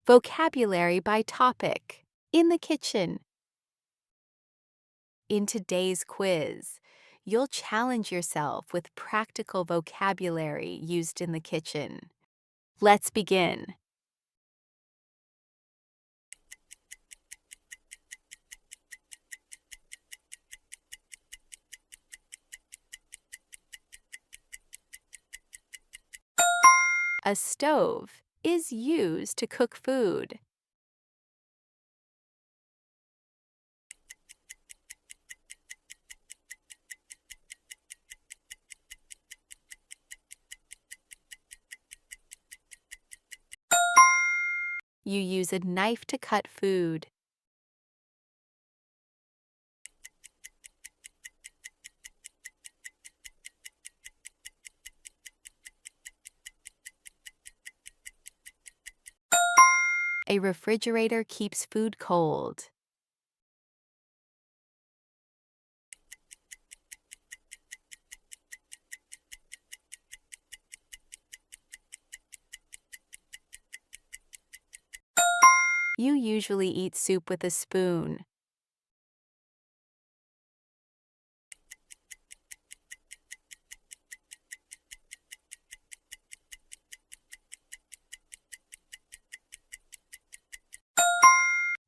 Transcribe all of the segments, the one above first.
Vocabulary by topic. In the kitchen. In today's quiz, you'll challenge yourself with practical vocabulary used in the kitchen. Let's begin. A stove is used to cook food. You use a knife to cut food. A refrigerator keeps food cold. You usually eat soup with a spoon.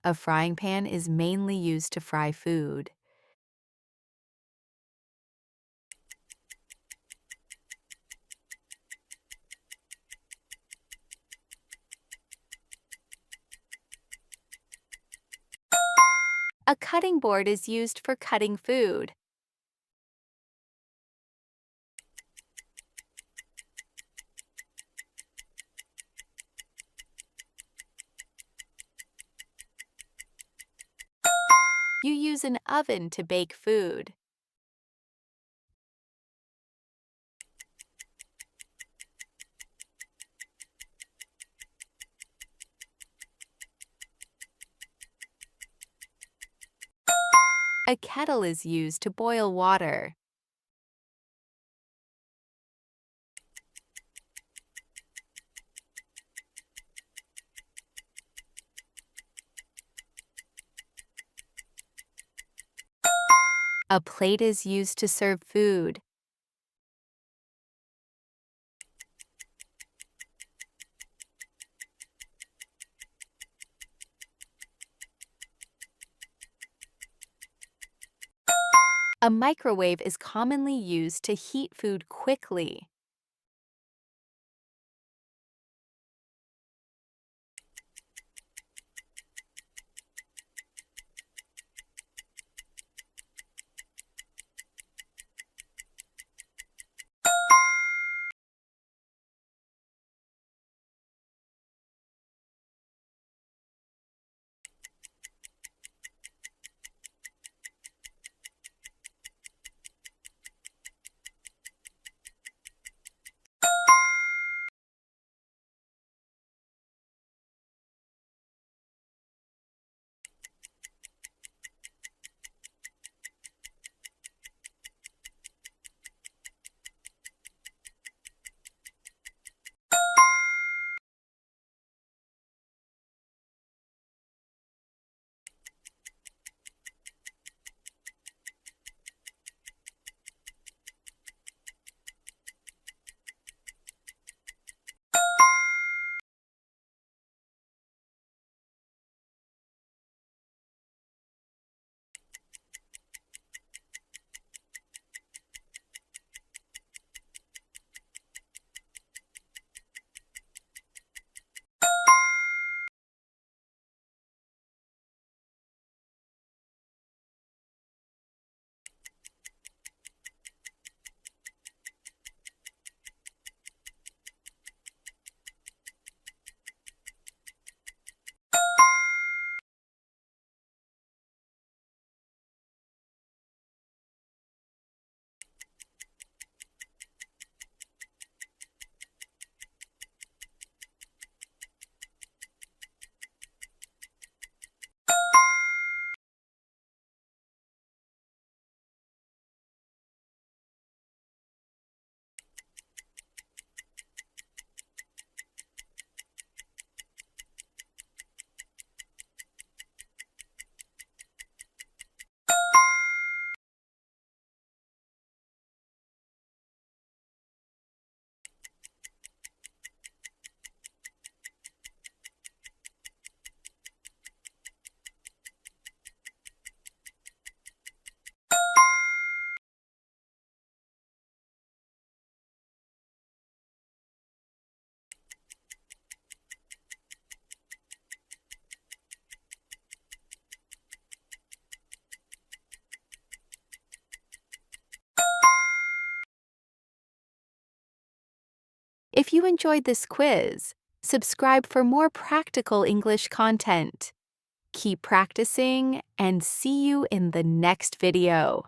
A frying pan is mainly used to fry food. A cutting board is used for cutting food. You use an oven to bake food. A kettle is used to boil water. A plate is used to serve food. A microwave is commonly used to heat food quickly. If you enjoyed this quiz, subscribe for more practical English content. Keep practicing and see you in the next video.